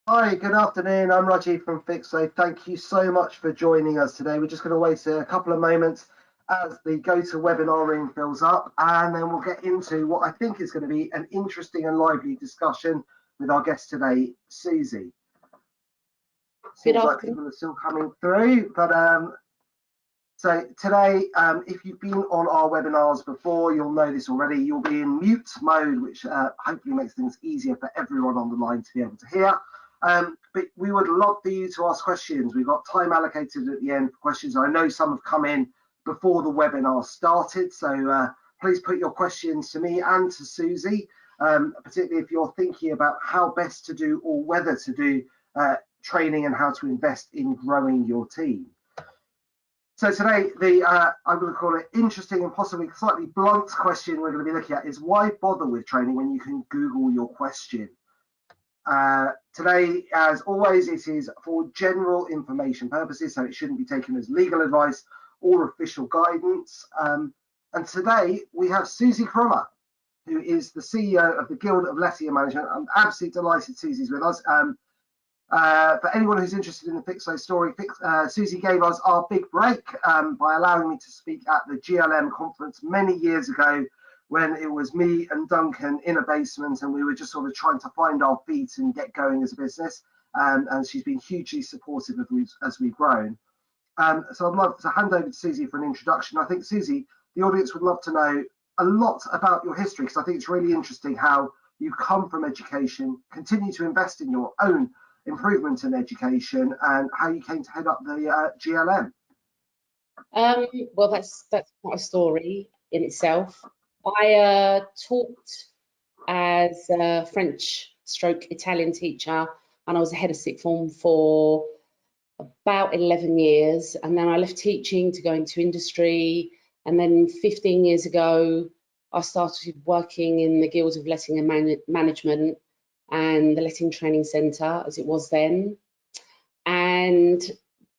Hi, good afternoon. I'm Rajiv from Fixo. Thank you so much for joining us today. We're just going to wait a couple of moments as the GoToWebinar room fills up, and then we'll get into what I think is going to be an interesting and lively discussion with our guest today, Susie. Seems like people are still coming through, but so today, if you've been on our webinars before, you'll know this already. You'll be in mute mode, which hopefully makes things easier for everyone on the line to be able to hear. But we would love for you to ask questions. We've got time allocated at the end for questions. I know some have come in before the webinar started, so please put your questions to me and to Susie, particularly if you're thinking about how best to do or whether to do training and how to invest in growing your team. So today, I'm going to call it interesting and possibly slightly blunt question we're going to be looking at is why bother with training when you can Google your question? Today, as always, it is for general information purposes, so it shouldn't be taken as legal advice or official guidance. And today we have Susie Crolla, who is the CEO of the Guild of Letting and Management. I'm absolutely delighted Susie's with us. For anyone who's interested in the Fixo story, Susie gave us our big break by allowing me to speak at the GLM conference many years ago, when it was me and Duncan in a basement and we were just sort of trying to find our feet and get going as a business. And she's been hugely supportive as we've grown. So I'd love to hand over to Susie for an introduction. I think, Susie, the audience would love to know a lot about your history, because I think it's really interesting how you've come from education, continue to invest in your own improvement in education, and how you came to head up the GLM. Well, that's quite a story in itself. I taught as a French/Italian teacher, and I was a head of sixth form for about 11 years, and then I left teaching to go into industry, and then 15 years ago I started working in the Guilds of Letting and Management and the Letting Training Centre, as it was then, and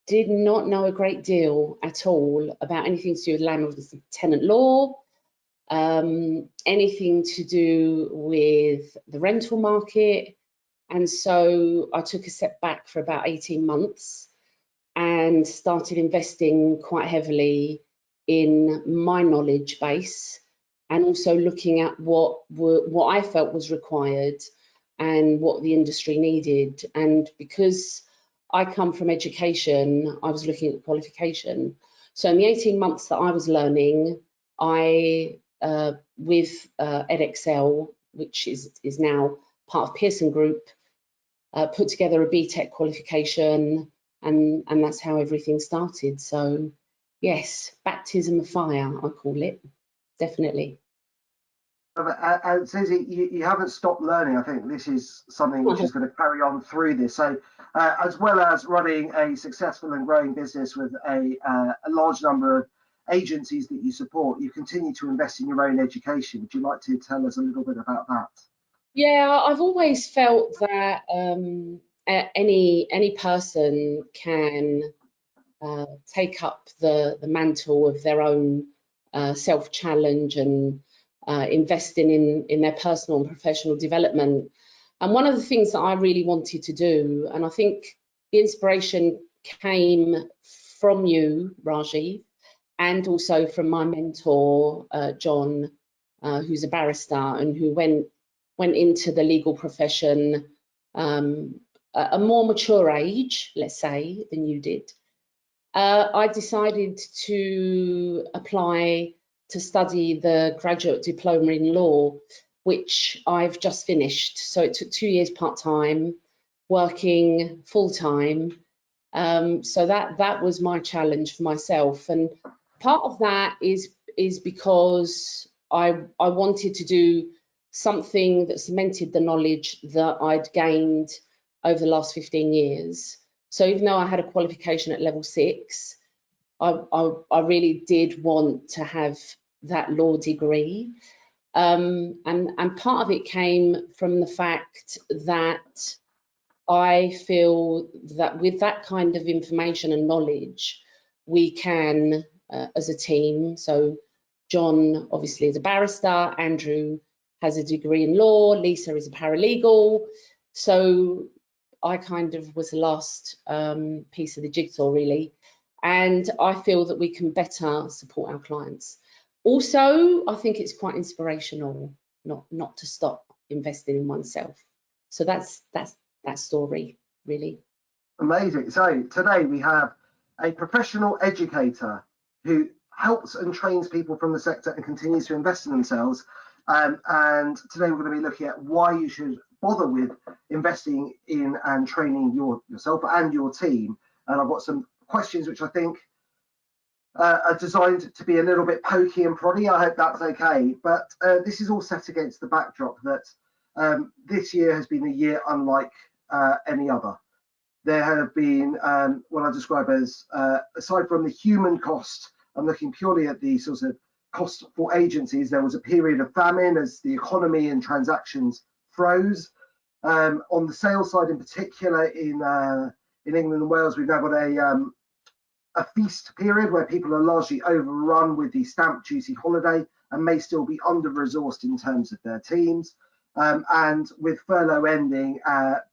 did not know a great deal at all about anything to do with landlord and tenant law, anything to do with the rental market. And so I took a step back for about 18 months and started investing quite heavily in my knowledge base, and also looking at what I felt was required and what the industry needed. And because I come from education, I was looking at qualification. So in the 18 months that I was learning, I with EdXL, which is now part of Pearson Group, put together a BTEC qualification, and that's how everything started. So yes, baptism of fire, I call it, definitely. And Susie, you haven't stopped learning. I think this is something which is going to carry on through this. So as well as running a successful and growing business with a large number of agencies that you support, you continue to invest in your own education. Would you like to tell us a little bit about that? Yeah, I've always felt that any person can take up the mantle of their own self-challenge and investing in their personal and professional development. And one of the things that I really wanted to do, and I think the inspiration came from you, Raji, and also from my mentor, John, who's a barrister and who went into the legal profession at a more mature age, let's say, than you did. I decided to apply to study the graduate diploma in law, which I've just finished. So it took 2 years part-time, working full-time. So that was my challenge for myself. And part of that is because I wanted to do something that cemented the knowledge that I'd gained over the last 15 years. So even though I had a qualification at level 6, I really did want to have that law degree. And part of it came from the fact that I feel that with that kind of information and knowledge, we can, as a team, so John obviously is a barrister, Andrew has a degree in law, Lisa is a paralegal. So I kind of was the last piece of the jigsaw, really. And I feel that we can better support our clients. Also, I think it's quite inspirational not to stop investing in oneself. So that's that story, really. Amazing. So today we have a professional educator who helps and trains people from the sector and continues to invest in themselves. And today we're going to be looking at why you should bother with investing in and training yourself and your team. And I've got some questions which I think are designed to be a little bit pokey and proddy. I hope that's okay. But this is all set against the backdrop that this year has been a year unlike any other. There have been what I describe as, aside from the human cost, I'm looking purely at the sort of cost for agencies. There was a period of famine as the economy and transactions froze. On the sales side, in particular, in England and Wales, we've now got a feast period where people are largely overrun with the stamp duty holiday and may still be under-resourced in terms of their teams. And with furlough ending,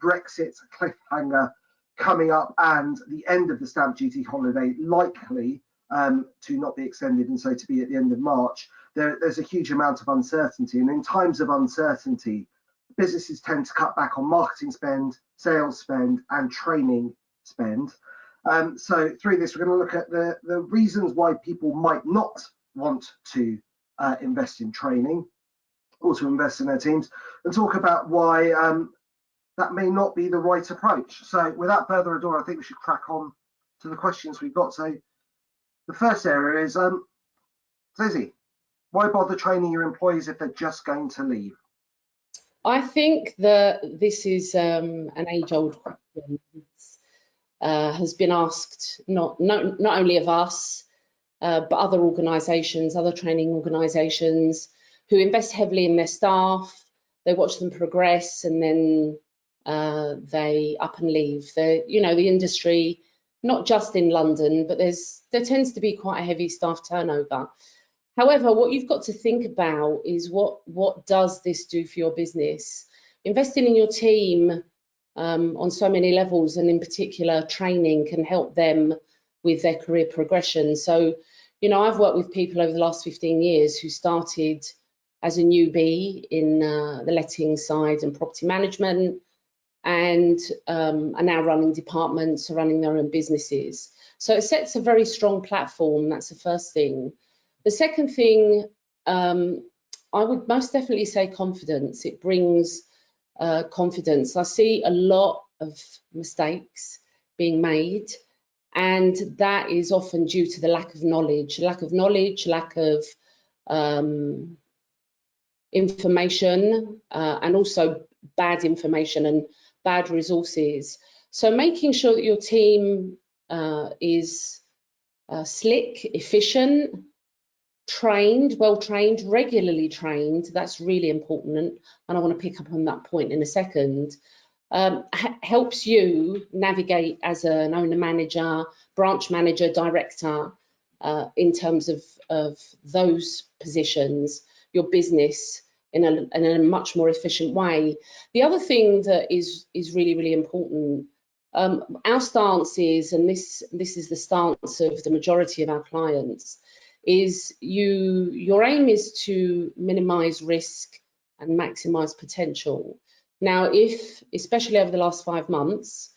Brexit cliffhanger coming up, and the end of the stamp duty holiday likely to not be extended, and so to be at the end of March, there's a huge amount of uncertainty. And in times of uncertainty, businesses tend to cut back on marketing spend, sales spend, and training spend. So through this, we're going to look at the reasons why people might not want to invest in training, also invest in their teams, and talk about why that may not be the right approach. So without further ado, I think we should crack on to the questions we've got. So the first area is, Susie, why bother training your employees if they're just going to leave? I think that this is an age-old question. Has been asked not only of us, but other organisations, other training organisations who invest heavily in their staff. They watch them progress, and then they up and leave. The industry, not just in London, but there tends to be quite a heavy staff turnover. However, what you've got to think about is what does this do for your business? Investing in your team on so many levels, and in particular training, can help them with their career progression. So, I've worked with people over the last 15 years who started as a newbie in the letting side and property management, and are now running departments, are running their own businesses. So it sets a very strong platform. That's the first thing. The second thing, I would most definitely say confidence. It brings confidence. I see a lot of mistakes being made, and that is often due to the lack of knowledge, lack of information, and also bad information and bad resources. So making sure that your team is slick, efficient, trained, well trained, regularly trained, that's really important, and I want to pick up on that point in a second. Helps you navigate as an owner manager, branch manager, director, in terms of those positions, your business in a much more efficient way. The other thing that is really, really important, our stance is, and this is the stance of the majority of our clients, is your aim is to minimize risk and maximize potential. Now, if, especially over the last 5 months,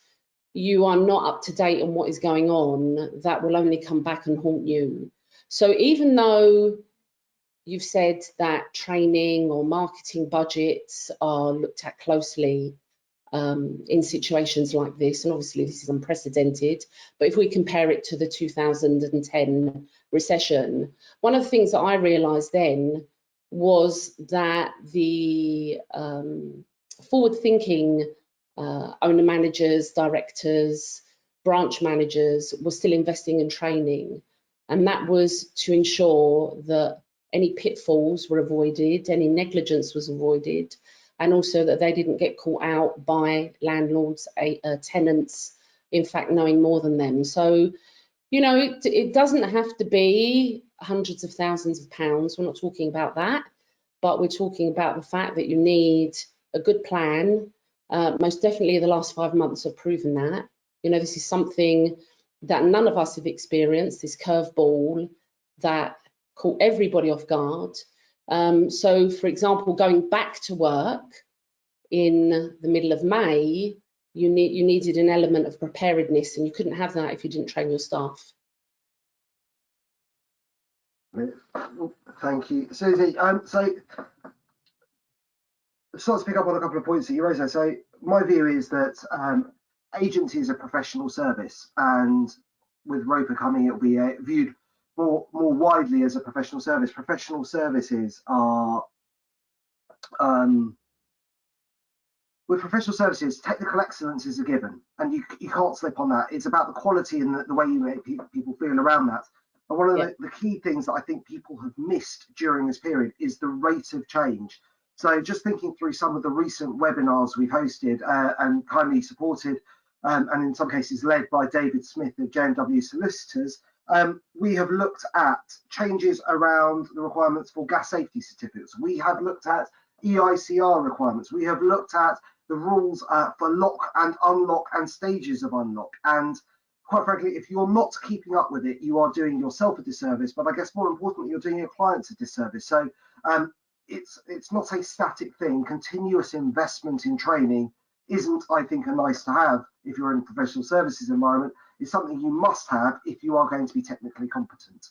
you are not up to date on what is going on, that will only come back and haunt you. So even though you've said that training or marketing budgets are looked at closely in situations like this, and obviously this is unprecedented, but if we compare it to the 2010 recession, one of the things that I realised then was that the forward-thinking owner managers, directors, branch managers were still investing in training, and that was to ensure that any pitfalls were avoided, any negligence was avoided, and also that they didn't get caught out by landlords, tenants, in fact, knowing more than them. So, it doesn't have to be hundreds of thousands of pounds. We're not talking about that. but we're talking about the fact that you need a good plan. Most definitely the last 5 months have proven that. You know, this is something that none of us have experienced, this curveball that caught everybody off guard. So, for example, going back to work in the middle of May, you needed an element of preparedness, and you couldn't have that if you didn't train your staff. Thank you, Susie. So to pick up on a couple of points that you raised there. So my view is that agency is a professional service, and with ROPA coming, it will be viewed more widely as a professional service. Professional services are with professional services, technical excellence is a given, and you can't slip on that. It's about the quality and the way you make people feel around that. And one of the key things that I think people have missed during this period is the rate of change. So just thinking through some of the recent webinars we've hosted and kindly supported, and in some cases led by David Smith of J&W Solicitors, we have looked at changes around the requirements for gas safety certificates. We have looked at EICR requirements. We have looked at the rules for lock and unlock and stages of unlock. And quite frankly, if you're not keeping up with it, you are doing yourself a disservice, but I guess more importantly, you're doing your clients a disservice. So it's not a static thing. Continuous investment in training isn't, I think, a nice to have if you're in a professional services environment. It's something you must have if you are going to be technically competent.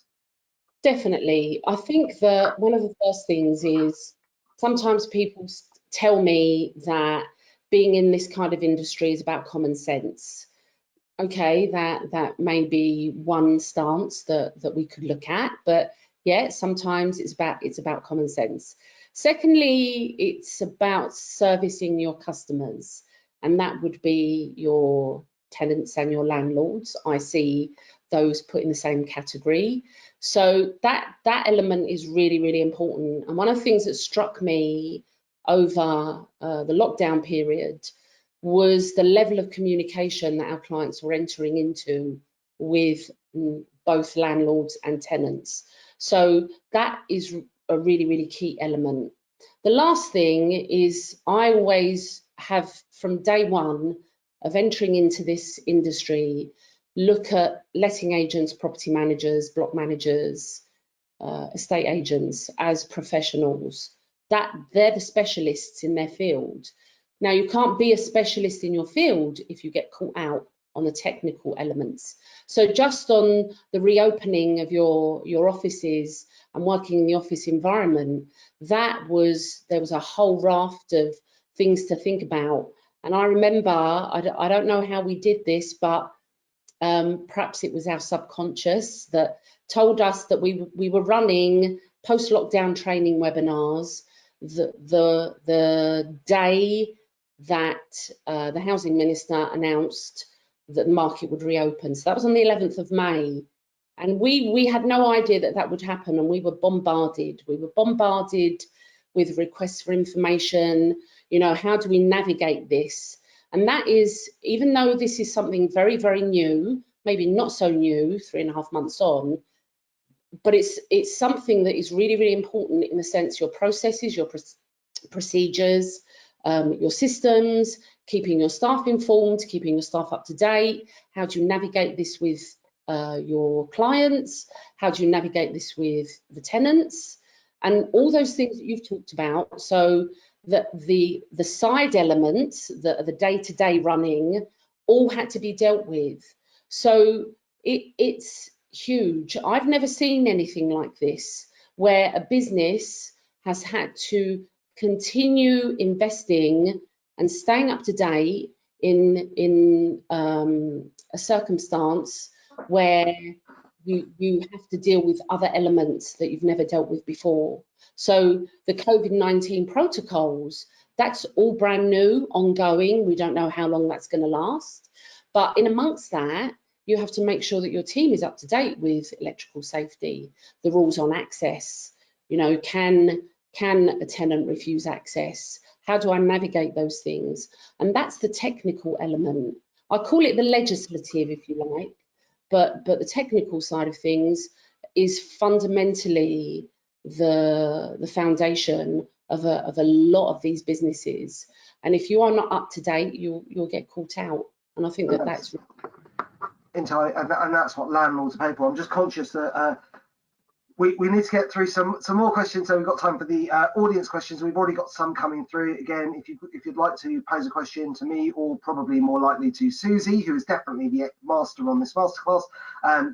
Definitely. I think that one of the first things is sometimes people tell me that being in this kind of industry is about common sense. Okay, that may be one stance that we could look at, but yeah, sometimes it's about common sense. Secondly, it's about servicing your customers, and that would be your tenants and your landlords. I see those put in the same category. So that element is really, really important. And one of the things that struck me over the lockdown period was the level of communication that our clients were entering into with both landlords and tenants. So that is a really, really key element. The last thing is I always have, from day one of entering into this industry, look at letting agents, property managers, block managers, estate agents as professionals, that they're the specialists in their field. Now, you can't be a specialist in your field if you get caught out on the technical elements. So just on the reopening of your offices and working in the office environment, there was a whole raft of things to think about. And I remember, I don't know how we did this, but perhaps it was our subconscious that told us that we were running post-lockdown training webinars the day that the housing minister announced that the market would reopen. So that was on the 11th of May. And we had no idea that would happen, and we were bombarded. We were bombarded with requests for information, you know, how do we navigate this? And that is, even though this is something very, very new, maybe not so new, 3.5 months on, but it's something that is really, really important in the sense your processes, your procedures, your systems, keeping your staff informed, keeping your staff up to date. How do you navigate this with your clients? How do you navigate this with the tenants? And all those things that you've talked about. So that the side elements, the day-to-day running, all had to be dealt with. So it's huge. I've never seen anything like this, where a business has had to continue investing and staying up to date in a circumstance where you have to deal with other elements that you've never dealt with before. So the COVID-19 protocols, that's all brand new, ongoing. We don't know how long that's going to last. But in amongst that, you have to make sure that your team is up to date with electrical safety, the rules on access. You know, can a tenant refuse access? How do I navigate those things? And that's the technical element. I call it the legislative, if you like, but the technical side of things is fundamentally the foundation of a lot of these businesses. And if you are not up to date, you'll get caught out. And I think that's entirely, and that's what landlords pay for. I'm just conscious that we need to get through some more questions, so we've got time for the audience questions. We've already got some coming through. Again, if you'd like to pose a question to me, or probably more likely to Susie, who is definitely the master on this masterclass,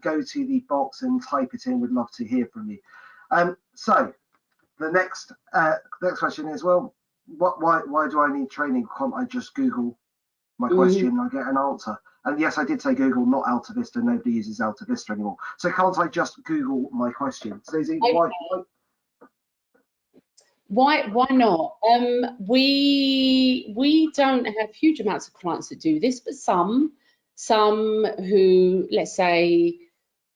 go to the box and type it in. We'd love to hear from you. So the next question is, well, why do I need training? Can't I just Google my question and I get an answer? And yes, I did say Google, not Alta Vista. Nobody uses Alta Vista anymore. So can't I just Google my question? Susie, why not? We don't have huge amounts of clients that do this, but some who, let's say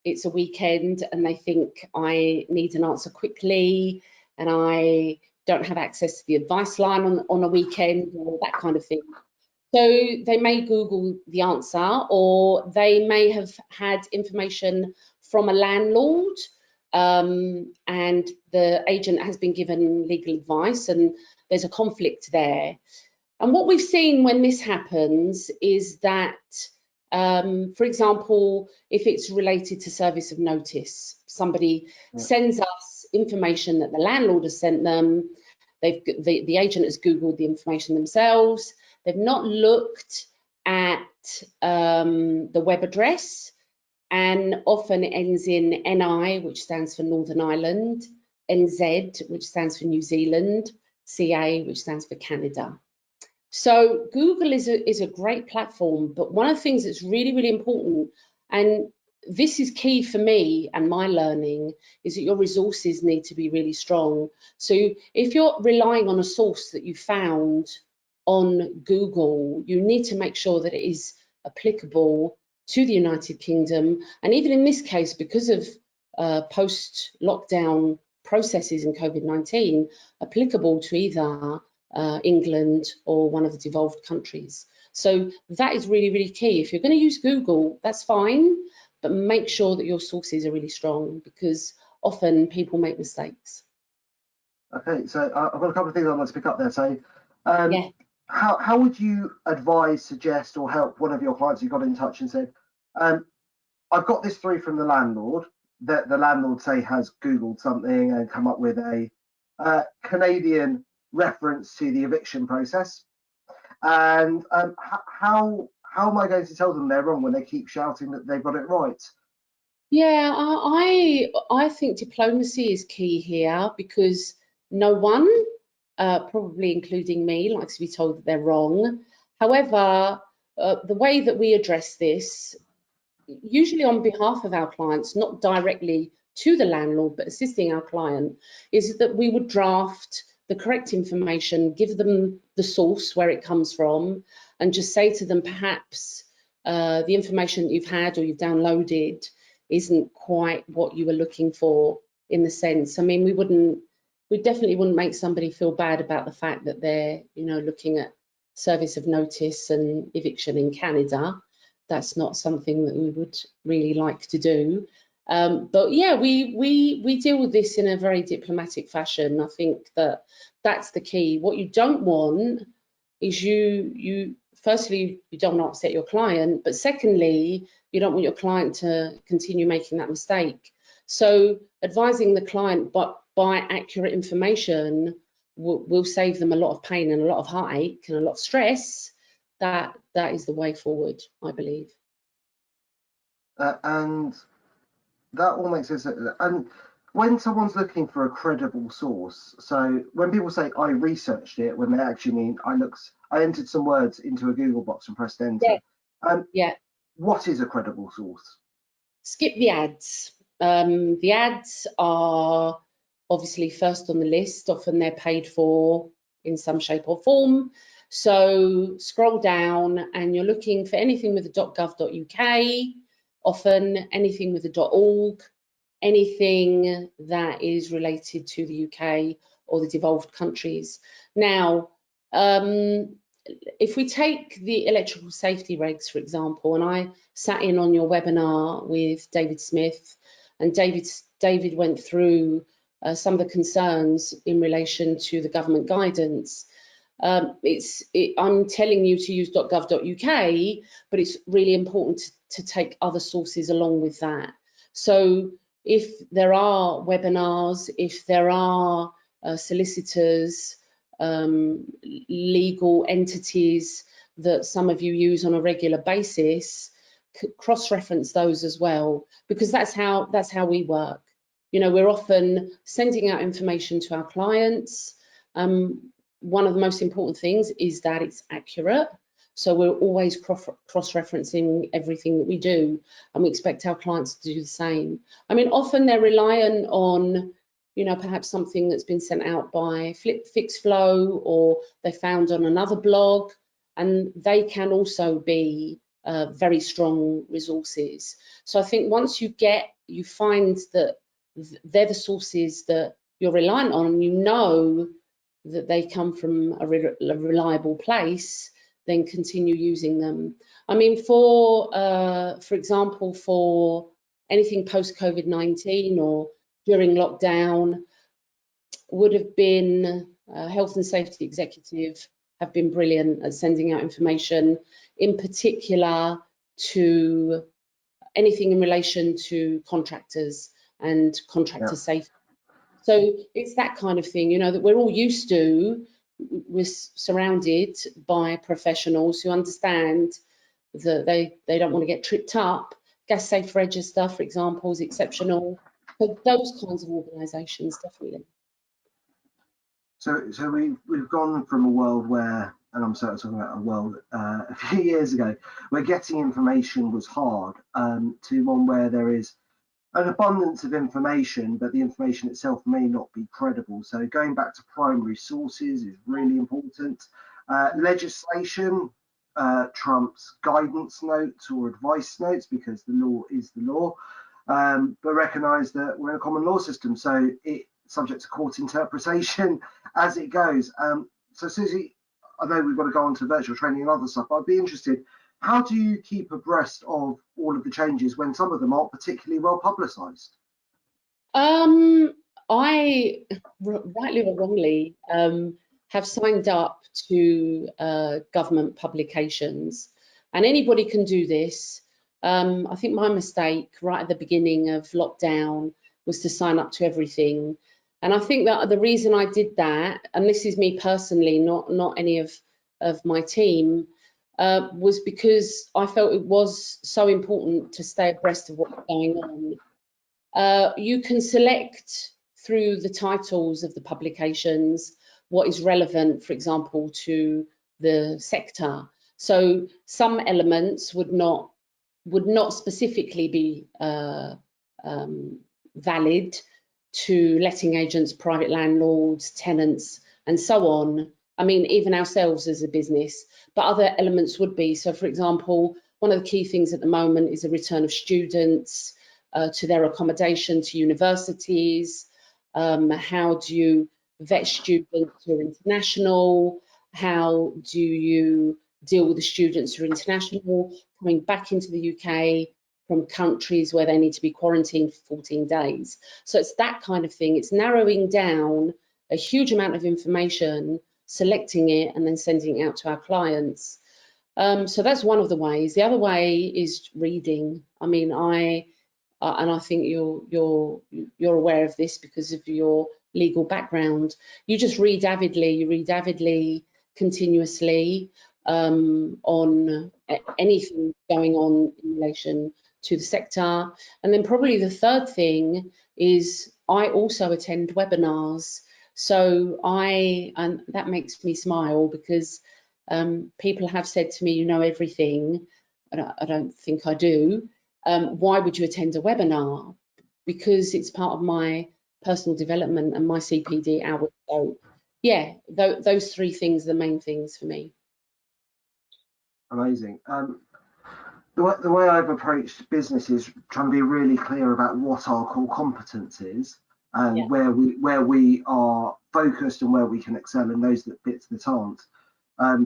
it's a weekend and they think I need an answer quickly and I don't have access to the advice line on a weekend or that kind of thing. So they may Google the answer, or they may have had information from a landlord and the agent has been given legal advice and there's a conflict there. And what we've seen when this happens is that, for example, if it's related to service of notice, somebody sends us information that the landlord has sent them, the agent has Googled the information themselves, they've not looked at the web address, and often it ends in NI, which stands for Northern Ireland, NZ, which stands for New Zealand, CA, which stands for Canada. So Google is a great platform, but one of the things that's really, really important, and this is key for me and my learning, is that your resources need to be really strong. So if you're relying on a source that you found on Google, you need to make sure that it is applicable to the United Kingdom. And even in this case, because of post-lockdown processes in COVID-19, applicable to either England or one of the devolved countries. So that is really, really key. If you're going to use Google, that's fine, but make sure that your sources are really strong, because often people make mistakes. Okay, so I've got a couple of things I want to pick up there. So how would you advise, suggest, or help one of your clients who got in touch and said, I've got this through from the landlord, that the landlord, say, has Googled something and come up with a Canadian reference to the eviction process, and how am I going to tell them they're wrong when they keep shouting that they've got it right? Yeah, I think diplomacy is key here, because no one, probably including me, likes to be told that they're wrong. However, the way that we address this, usually on behalf of our clients, not directly to the landlord, but assisting our client, is that we would draft the correct information, give them the source where it comes from, and just say to them, perhaps the information that you've had or you've downloaded isn't quite what you were looking for, in the sense. I mean, we definitely wouldn't make somebody feel bad about the fact that they're, looking at service of notice and eviction in Canada. That's not something that we would really like to do. But yeah, we deal with this in a very diplomatic fashion. I think that's the key. What you don't want is you firstly, you don't want to upset your client, but secondly, you don't want your client to continue making that mistake. So advising the client by accurate information will save them a lot of pain and a lot of heartache and a lot of stress. That is the way forward, I believe. And that all makes sense. And when someone's looking for a credible source, so when people say I researched it, when they actually mean I entered some words into a Google box and pressed enter. Yeah. What is a credible source? Skip the ads. The ads are obviously first on the list. Often they're paid for in some shape or form. So scroll down and you're looking for anything with a .gov.uk, often anything with a .org, anything that is related to the UK or the devolved countries. Now, if we take the electrical safety regs, for example, and I sat in on your webinar with David Smith, and David went through some of the concerns in relation to the government guidance. I'm telling you to use .gov.uk, but it's really important to take other sources along with that. So if there are webinars, if there are solicitors, legal entities that some of you use on a regular basis, cross-reference those as well, because that's how we work. You know, we're often sending out information to our clients. One of the most important things is that it's accurate. So we're always cross-referencing everything that we do, and we expect our clients to do the same. I mean, often they're reliant on, you know, perhaps something that's been sent out by FixFlow, or they found on another blog, and they can also be very strong resources. So I think once you find that they're the sources that you're reliant on, you know that they come from a reliable place, then continue using them. I mean, for example, for anything post-COVID-19 or during lockdown, would have been Health and Safety Executive have been brilliant at sending out information, in particular to anything in relation to contractors and contractor safety. So it's that kind of thing, you know, that we're all used to. We're surrounded by professionals who understand that they don't want to get tripped up. Gas Safe Register, for example, is exceptional. So those kinds of organisations, definitely. So we've gone from a world where, and I'm sort of talking about a world a few years ago, where getting information was hard, to one where there is an abundance of information, but the information itself may not be credible. So going back to primary sources is really important. Legislation trumps guidance notes or advice notes, because the law is the law, but recognise that we're in a common law system, so it's subject to court interpretation as it goes. So Susie, I know we've got to go on to virtual training and other stuff, but I'd be interested, how do you keep abreast of all of the changes when some of them aren't particularly well publicised? I, rightly or wrongly, have signed up to government publications, and anybody can do this. I think my mistake right at the beginning of lockdown was to sign up to everything. And I think that the reason I did that, and this is me personally, not any of my team, was because I felt it was so important to stay abreast of what's going on. You can select through the titles of the publications what is relevant, for example, to the sector. So some elements would not specifically be valid to letting agents, private landlords, tenants, and so on. I mean, even ourselves as a business, but other elements would be. So, for example, one of the key things at the moment is the return of students to their accommodation to universities. How do you vet students who are international? How do you deal with the students who are international coming back into the UK from countries where they need to be quarantined for 14 days? So it's that kind of thing. It's narrowing down a huge amount of information, selecting it, and then sending it out to our clients. So that's one of the ways. The other way is reading. I mean, and I think you're aware of this because of your legal background. You just read avidly. You read avidly, continuously, on anything going on in relation to the sector. And then probably the third thing is I also attend webinars. So and that makes me smile, because people have said to me, you know everything. I don't think I do. Why would you attend a webinar? Because it's part of my personal development and my CPD hours. So yeah, those three things are the main things for me. Amazing. The way I've approached business is trying to be really clear about what our core competence is, and where we are focused and where we can excel, and those bits that aren't.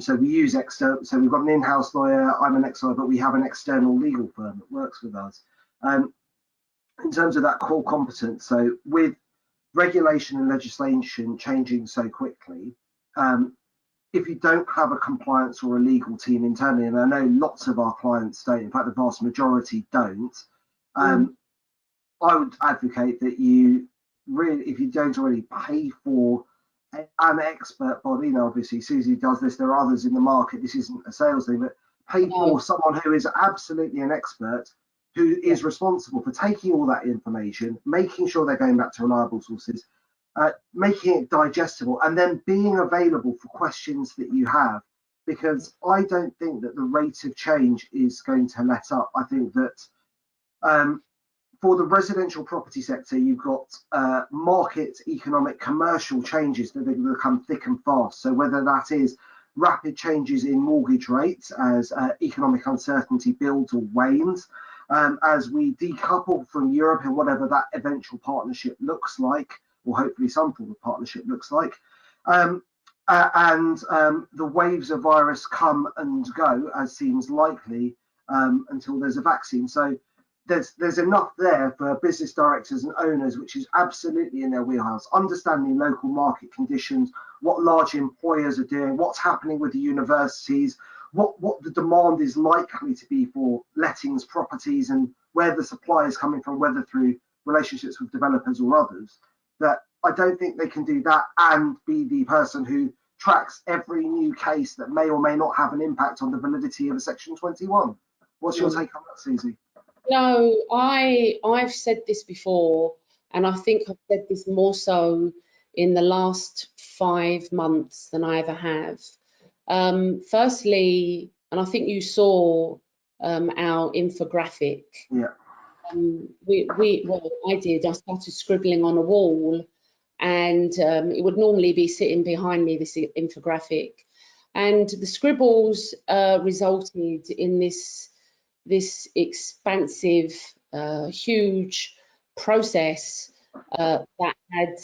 So we use external. So we've got an in-house lawyer. I'm an ex-lawyer, but we have an external legal firm that works with us. In terms of that core competence, so with regulation and legislation changing so quickly, if you don't have a compliance or a legal team internally, and I know lots of our clients don't, in fact, the vast majority don't, I would advocate that you really, if you don't already, pay for an expert body. Now, obviously, Susie does this. There are others in the market. This isn't a sales thing, but pay for someone who is absolutely an expert, who is responsible for taking all that information, making sure they're going back to reliable sources, making it digestible, and then being available for questions that you have. Because I don't think that the rate of change is going to let up. I think that for the residential property sector, you've got market, economic, commercial changes that are going to become thick and fast. So whether that is rapid changes in mortgage rates as economic uncertainty builds or wanes, as we decouple from Europe and whatever that eventual partnership looks like, or hopefully some form of partnership looks like, and the waves of virus come and go, as seems likely, until there's a vaccine. So there's enough there for business directors and owners, which is absolutely in their wheelhouse, understanding local market conditions, what large employers are doing, what's happening with the universities, what the demand is likely to be for lettings properties, and where the supply is coming from, whether through relationships with developers or others. That I don't think they can do that and be the person who tracks every new case that may or may not have an impact on the validity of a Section 21. What's your take on that, Susie? No, I've said this before, and I think I've said this more so in the last 5 months than I ever have. Firstly, and I think you saw our infographic. Yeah. Well, I did. I started scribbling on a wall, and it would normally be sitting behind me, this infographic, and the scribbles resulted in this expansive, huge process that had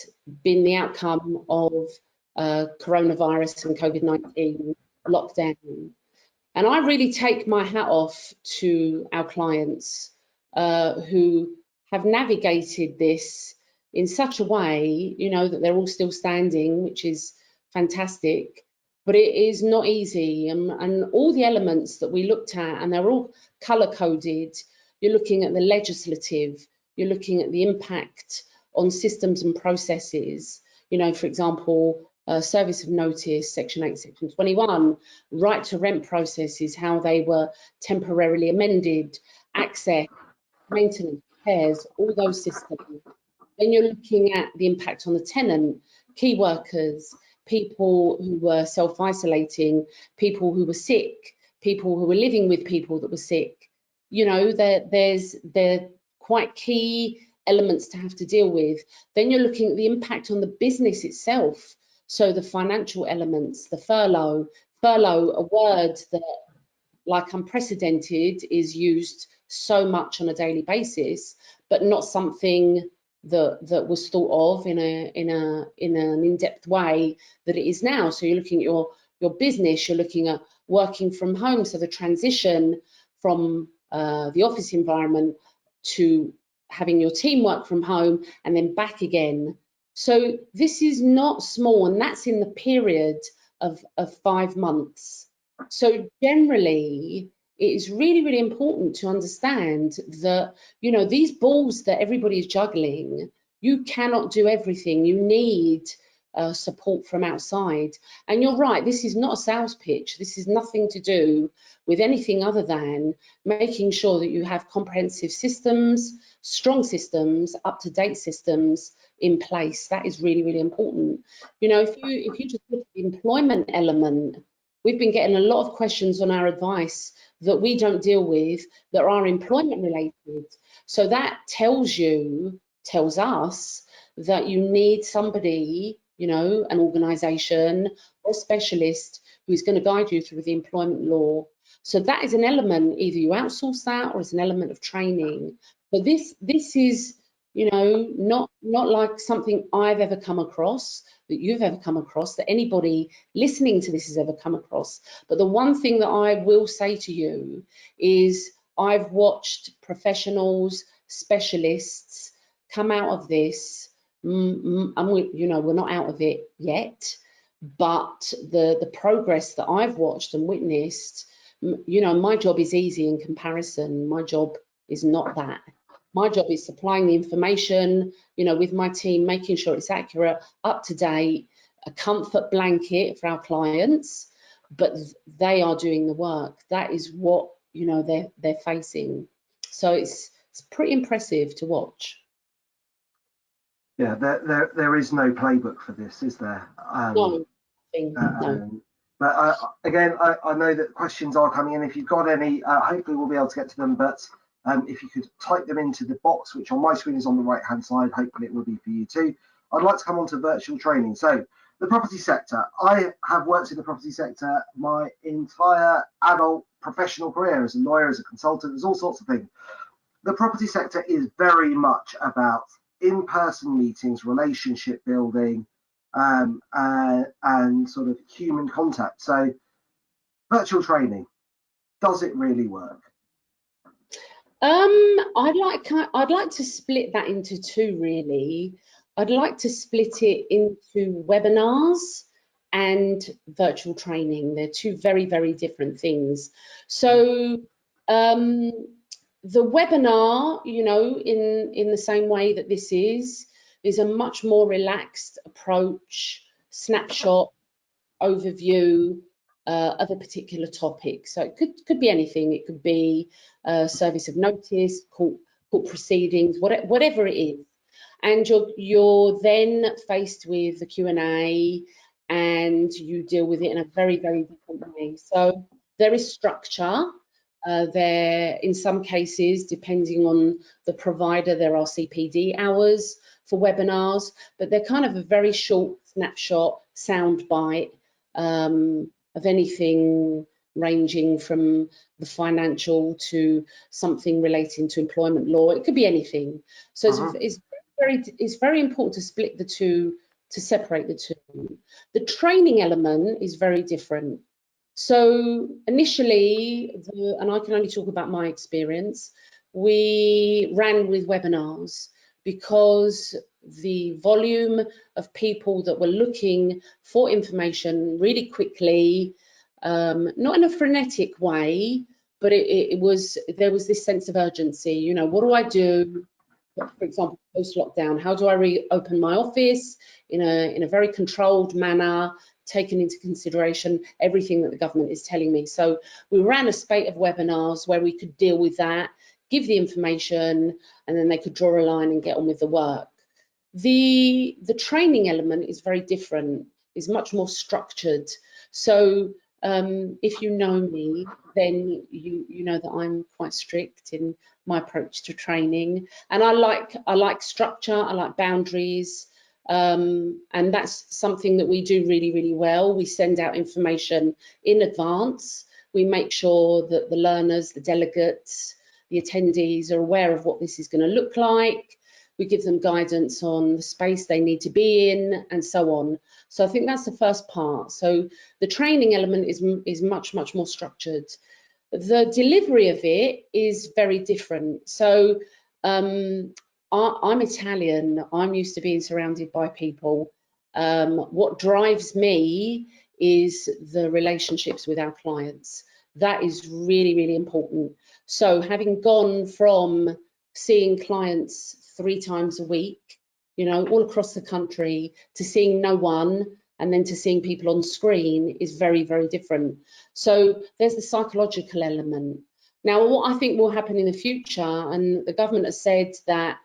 been the outcome of coronavirus and COVID-19 lockdown. And I really take my hat off to our clients who have navigated this in such a way, that they're all still standing, which is fantastic. But it is not easy, and all the elements that we looked at, and they're all colour coded. You're looking at the legislative, you're looking at the impact on systems and processes. For example, service of notice, Section 8, Section 21, right to rent processes, how they were temporarily amended, access, maintenance, repairs, all those systems. Then you're looking at the impact on the tenant, key workers, people who were self-isolating, people who were sick, people who were living with people that were sick. They're quite key elements to have to deal with. Then you're looking at the impact on the business itself. So the financial elements, the furlough, a word that, like unprecedented, is used so much on a daily basis, but not something that was thought of in an in-depth way that it is now. So you're looking at your business, you're looking at working from home, so the transition from the office environment to having your team work from home and then back again. So this is not small, and that's in the period of 5 months. So generally, it is really, really important to understand that, these balls that everybody is juggling, you cannot do everything. You need support from outside. And you're right, this is not a sales pitch. This is nothing to do with anything other than making sure that you have comprehensive systems, strong systems, up-to-date systems in place. That is really, really important. If you just look at the employment element, we've been getting a lot of questions on our advice that we don't deal with that are employment related. So that tells us that you need somebody, an organisation or a specialist who is going to guide you through the employment law. So that is an element, either you outsource that or it's an element of training. But this is, not like something I've ever come across, that you've ever come across, that anybody listening to this has ever come across. But the one thing that I will say to you is I've watched professionals, specialists come out of this and we're not out of it yet, but the progress that I've watched and witnessed, my job is easy in comparison. My job is not that. My job is supplying the information, with my team, making sure it's accurate, up to date, a comfort blanket for our clients, but they are doing the work. That is what, they're facing. So it's pretty impressive to watch. Yeah, there is no playbook for this, is there? No. But again, I know that questions are coming in. If you've got any, hopefully we'll be able to get to them. But if you could type them into the box, which on my screen is on the right-hand side, hopefully it will be for you too. I'd like to come on to virtual training. So the property sector. I have worked in the property sector my entire adult professional career as a lawyer, as a consultant, there's all sorts of things. The property sector is very much about in-person meetings, relationship building, and sort of human contact. So virtual training, does it really work? I'd like to split that into two, really. I'd like to split it into webinars and virtual training. They're two very, very different things. So the webinar, in the same way that this is a much more relaxed approach, snapshot, overview of a particular topic. So it could be anything. It could be service of notice, court proceedings, whatever it is. And you're then faced with the Q&A, and you deal with it in a very, very different way. So there is structure. There, in some cases, depending on the provider, there are CPD hours for webinars, but they're kind of a very short snapshot, sound bite of anything ranging from the financial to something relating to employment law. It could be anything. So it's very important to split the two, to separate the two. The training element is very different. So initially, and I can only talk about my experience, we ran with webinars because the volume of people that were looking for information really quickly, not in a frenetic way, but there was this sense of urgency. What do I do? For example, post-lockdown, how do I reopen my office in a very controlled manner, taking into consideration everything that the government is telling me? So we ran a spate of webinars where we could deal with that, give the information, and then they could draw a line and get on with the work. The training element is very different, is much more structured. So if you know me, then you know that I'm quite strict in my approach to training, and I like structure, I like boundaries, and that's something that we do really, really well. We send out information in advance. We make sure that the learners, the delegates, the attendees are aware of what this is going to look like. We give them guidance on the space they need to be in, and so on. So I think that's the first part. So the training element is much, much more structured. The delivery of it is very different. So I'm Italian. I'm used to being surrounded by people. What drives me is the relationships with our clients. That is really, really important. So having gone from seeing clients 3 times a week, all across the country, to seeing no one, and then to seeing people on screen is very, very different. So there's the psychological element. Now, what I think will happen in the future, and the government has said that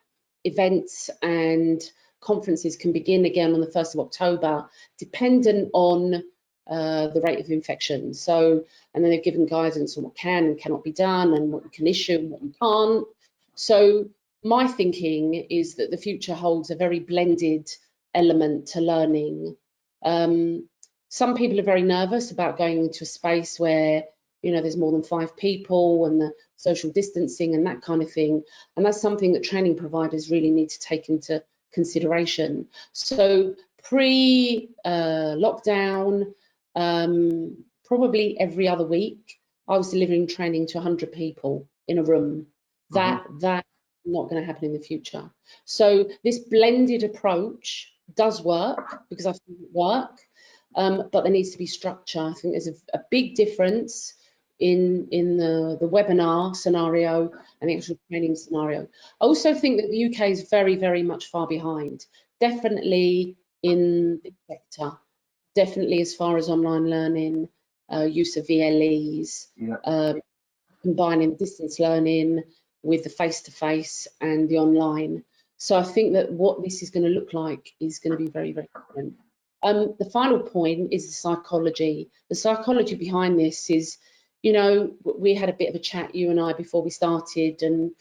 events and conferences can begin again on the 1st of October, dependent on the rate of infection. So, and then they've given guidance on what can and cannot be done, and what you can issue and what you can't. So my thinking is that the future holds a very blended element to learning. Some people are very nervous about going into a space where there's more than 5 people, and the social distancing and that kind of thing, and that's something that training providers really need to take into consideration. So pre-lockdown, probably every other week, I was delivering training to 100 people in a room. That not going to happen in the future. So this blended approach does work, because I've seen it work, but there needs to be structure. I think there's a big difference in the webinar scenario and the actual training scenario. I also think that the UK is very, very much far behind, definitely in this sector, definitely as far as online learning, use of VLEs, combining distance learning with the face-to-face and the online. So I think that what this is going to look like is going to be very, very different. The final point is the psychology. The psychology behind this is, you know, we had a bit of a chat, you and I, before we started, and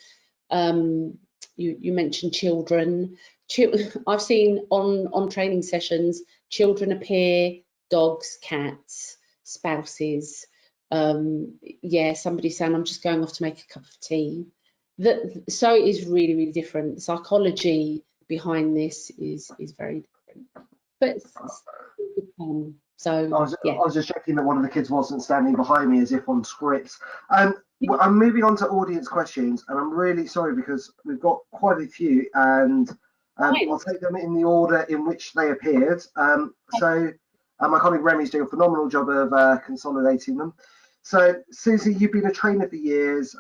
you mentioned children. I've seen on training sessions, children appear, dogs, cats, spouses. Yeah, somebody saying, I'm just going off to make a cup of tea. So it is really, really different. The psychology behind this is very different. But it's fun. So I was just checking that one of the kids wasn't standing behind me as if on script. I'm moving on to audience questions, and I'm really sorry because we've got quite a few, and I'll take them in the order in which they appeared. So my colleague Remy's doing a phenomenal job of consolidating them. So Susie, you've been a trainer for years.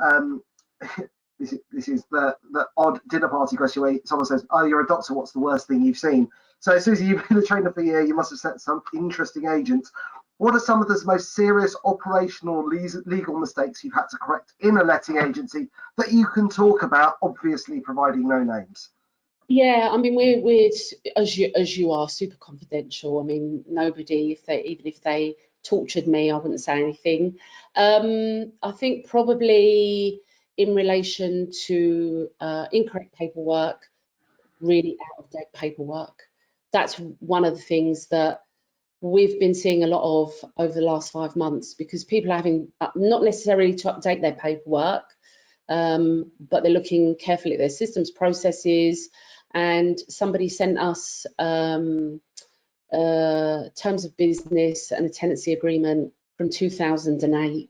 This is the odd dinner party question where someone says, "Oh, you're a doctor. What's the worst thing you've seen?" So Susie, you've been a trainer for a year. You must have set some interesting agents. What are some of the most serious operational legal mistakes you've had to correct in a letting agency that you can talk about, obviously providing no names? Yeah, I mean, we're as you are, super confidential. I mean, nobody, even if they tortured me, I wouldn't say anything. I think probably in relation to incorrect paperwork, really out of date paperwork. That's one of the things that we've been seeing a lot of over the last 5 months, because people are having not necessarily to update their paperwork, but they're looking carefully at their systems, processes. And somebody sent us terms of business and a tenancy agreement from 2008.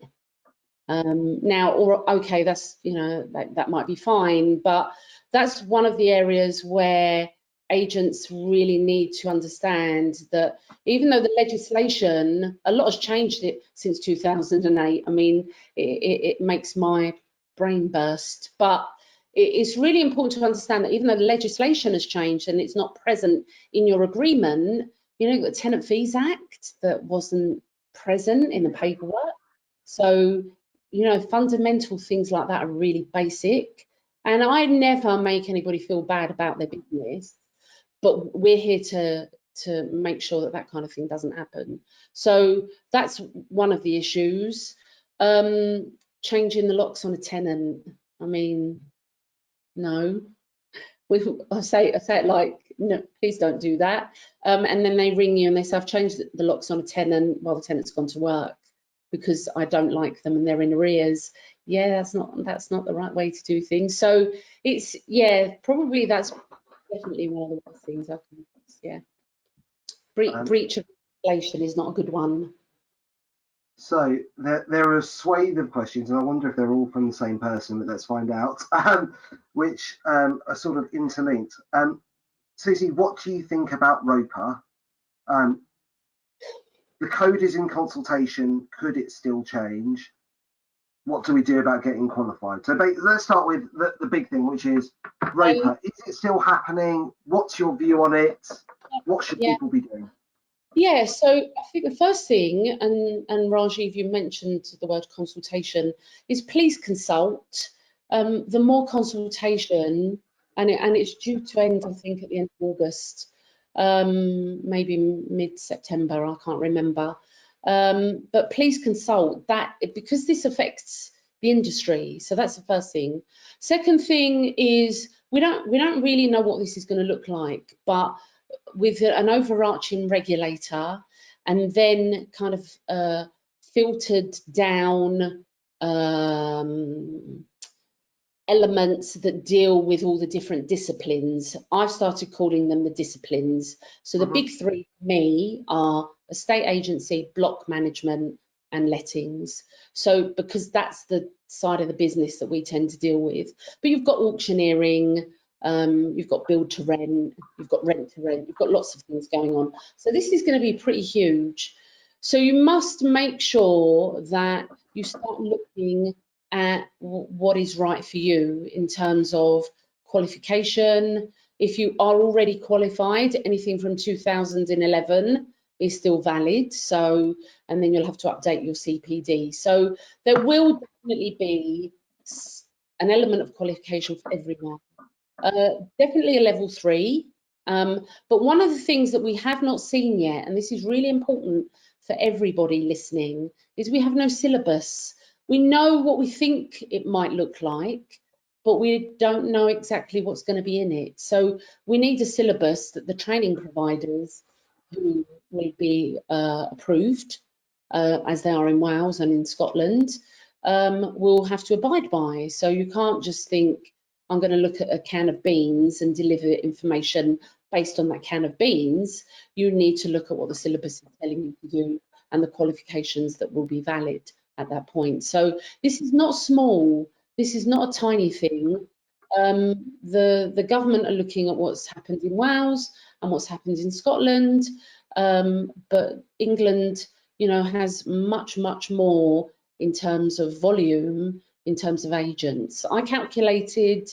Now, okay, that's, you know, that might be fine, but that's one of the areas where agents really need to understand that even though the legislation, a lot has changed it since 2008. I mean, it makes my brain burst, but it's really important to understand that even though the legislation has changed and it's not present in your agreement, you know, you've got the Tenant Fees Act that wasn't present in the paperwork. So, you know, fundamental things like that are really basic. And I never make anybody feel bad about their business, but we're here to make sure that kind of thing doesn't happen. So that's one of the issues. Changing the locks on a tenant. I mean, no. I say it like, no, please don't do that. And then they ring you and they say, I've changed the locks on a tenant while the tenant's gone to work because I don't like them and they're in arrears. Yeah, that's not the right way to do things. So it's, yeah, probably that's definitely one of the worst things I've done. Yeah. Breach of legislation is not a good one. So there are a swathe of questions, and I wonder if they're all from the same person, but let's find out, which are sort of interlinked. Susie, what do you think about ROPA? The code is in consultation. Could it still change? What do we do about getting qualified? So let's start with the big thing, which is ROPA. Is it still happening? What's your view on it? What should people be doing? Yeah, so I think the first thing, and Rajiv, you mentioned the word consultation, is please consult. The more consultation, and it's due to end, I think, at the end of August, maybe mid-September, I can't remember. But please consult that, because this affects the industry. So that's the first thing. Second thing is we don't really know what this is going to look like, but with an overarching regulator and then kind of filtered down elements that deal with all the different disciplines. I've started calling them the disciplines. So the big three for me are estate agency, block management, and lettings. So because that's the side of the business that we tend to deal with. But you've got auctioneering, you've got build to rent, you've got rent to rent, you've got lots of things going on. So this is going to be pretty huge. So you must make sure that you start looking at what is right for you in terms of qualification. If you are already qualified, anything from 2011 is still valid. So, and then you'll have to update your CPD. So there will definitely be an element of qualification for everyone. Definitely a level 3. But one of the things that we have not seen yet, and this is really important for everybody listening, is we have no syllabus. We know what we think it might look like, but we don't know exactly what's going to be in it. So we need a syllabus that the training providers who will be approved, as they are in Wales and in Scotland, will have to abide by. So you can't just think, I'm going to look at a can of beans and deliver information based on that can of beans. You need to look at what the syllabus is telling you to do and the qualifications that will be valid at that point. So this is not small. This is not a tiny thing. The government are looking at what's happened in Wales and what's happened in Scotland, but England, you know, has much more in terms of volume, in terms of agents. I calculated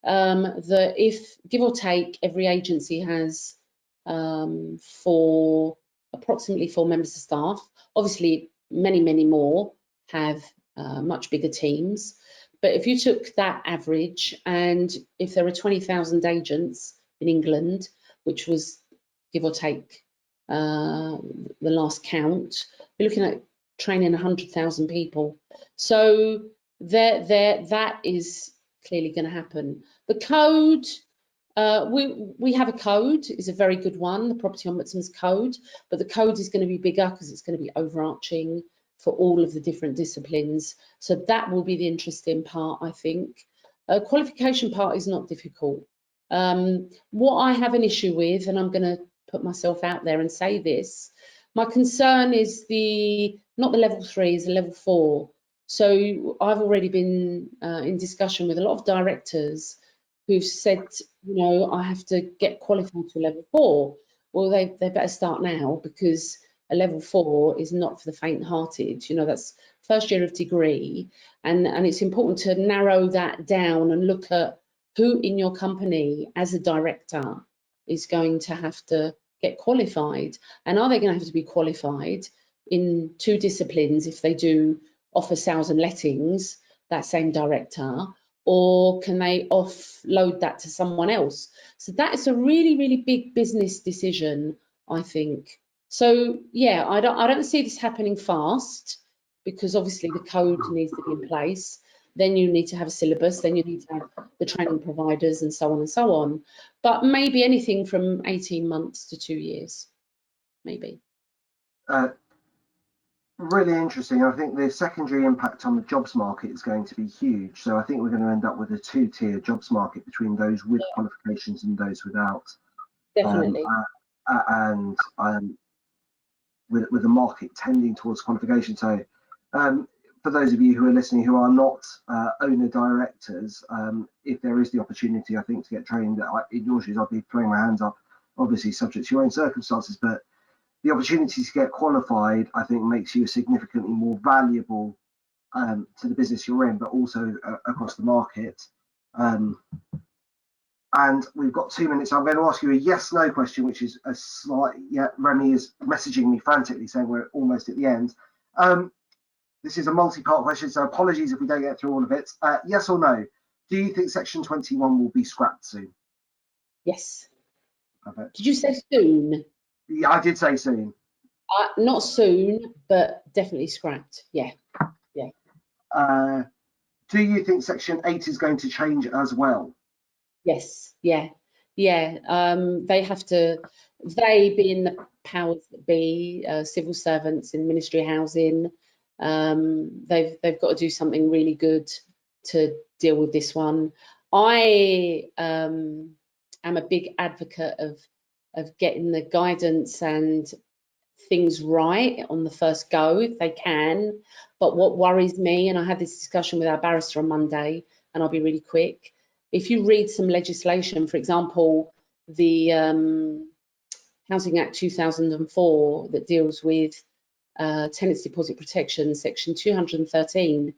that if, give or take, every agency has approximately 4 members of staff. Obviously, many more have much bigger teams. But if you took that average, and if there are 20,000 agents in England, which was, give or take, the last count, you're looking at training 100,000 people. So that is clearly going to happen. The code, we have a code, is a very good one, the Property Ombudsman's Code, but the code is going to be bigger because it's going to be overarching for all of the different disciplines. So that will be the interesting part, I think. Qualification part is not difficult. What I have an issue with, and I'm going to put myself out there and say this, my concern is not the level 3, is the level 4. So I've already been in discussion with a lot of directors who've said, you know, I have to get qualified to level 4. Well, they better start now, because a level 4 is not for the faint-hearted. You know, that's first year of degree, and it's important to narrow that down and look at who in your company as a director is going to have to get qualified, and are they going to have to be qualified in 2 disciplines if they do offer sales and lettings, that same director, or can they offload that to someone else? So that is a really big business decision, I think. So yeah, I don't see this happening fast, because obviously the code needs to be in place. Then you need to have a syllabus, then you need to have the training providers, and so on and so on. But maybe anything from 18 months to 2 years, maybe. Really interesting. I think the secondary impact on the jobs market is going to be huge. So I think we're going to end up with a 2-tier jobs market between those with qualifications and those without. Definitely. With the market tending towards qualification. So for those of you who are listening who are not owner directors, if there is the opportunity, I think, to get trained in your shoes, I'll be throwing my hands up, obviously subject to your own circumstances, but the opportunity to get qualified, I think, makes you significantly more valuable to the business you're in, but also across the market. And we've got 2 minutes. I'm going to ask you a yes/no question, which is a slight. Yeah, Remy is messaging me frantically saying we're almost at the end. This is a multi-part question, so apologies if we don't get through all of it. Yes or no? Do you think Section 21 will be scrapped soon? Yes. Perfect. Did you say soon? Yeah, I did say soon. Not soon, but definitely scrapped. Yeah. Do you think Section 8 is going to change as well? Yes. Yeah. They have to. They, being the powers that be, civil servants in Ministry of Housing, they've got to do something really good to deal with this one. I am a big advocate of getting the guidance and things right on the first go if they can. But what worries me, and I had this discussion with our barrister on Monday, and I'll be really quick. If you read some legislation, for example, the Housing Act 2004 that deals with tenants deposit protection, section 213,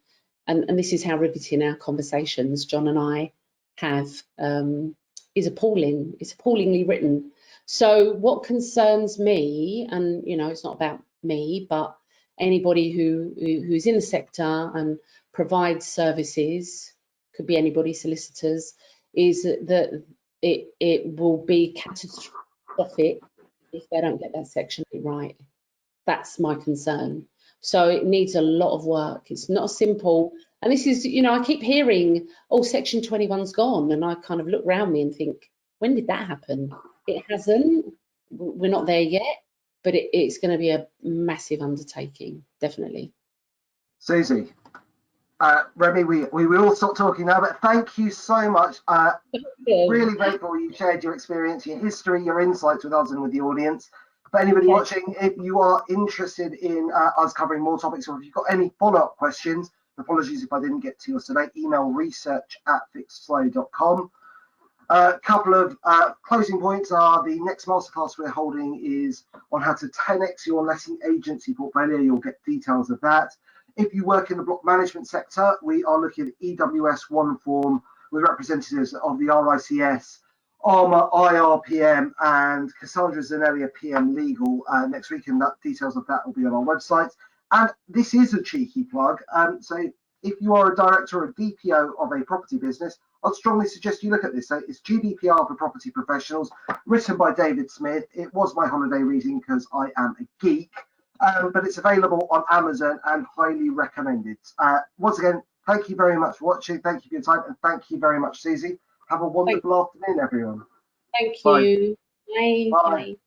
and this is how riveting our conversations John and I have, is appalling. It's appallingly written. So what concerns me, and you know, it's not about me, but anybody who's in the sector and provides services, could be anybody, solicitors, is that it will be catastrophic if they don't get that section right. That's my concern. So it needs a lot of work. It's not simple. And this is, you know, I keep hearing, oh, section 21's gone. And I kind of look around me and think, when did that happen? It hasn't. We're not there yet, but it's going to be a massive undertaking, definitely. Susie, Remy, we will all stop talking now, but thank you so much. Really grateful you shared your experience, your history, your insights with us and with the audience. For anybody watching, if you are interested in us covering more topics, or if you've got any follow-up questions, apologies if I didn't get to yours today, email research@fixedslow.com. A couple of closing points are the next masterclass we're holding is on how to 10x your letting agency portfolio. You'll get details of that. If you work in the block management sector, we are looking at EWS One Form with representatives of the RICS, ARMA, IRPM, and Cassandra Zanelia, PM Legal next week, and details of that will be on our website. And this is a cheeky plug. So if you are a director or a DPO of a property business, I'd strongly suggest you look at this. So it's GDPR for Property Professionals, written by David Smith. It was my holiday reading because I am a geek, but it's available on Amazon and highly recommended. Once again, thank you very much for watching. Thank you for your time, and thank you very much, Susie. Have a wonderful afternoon, everyone. Thank you. Bye. Bye. Bye.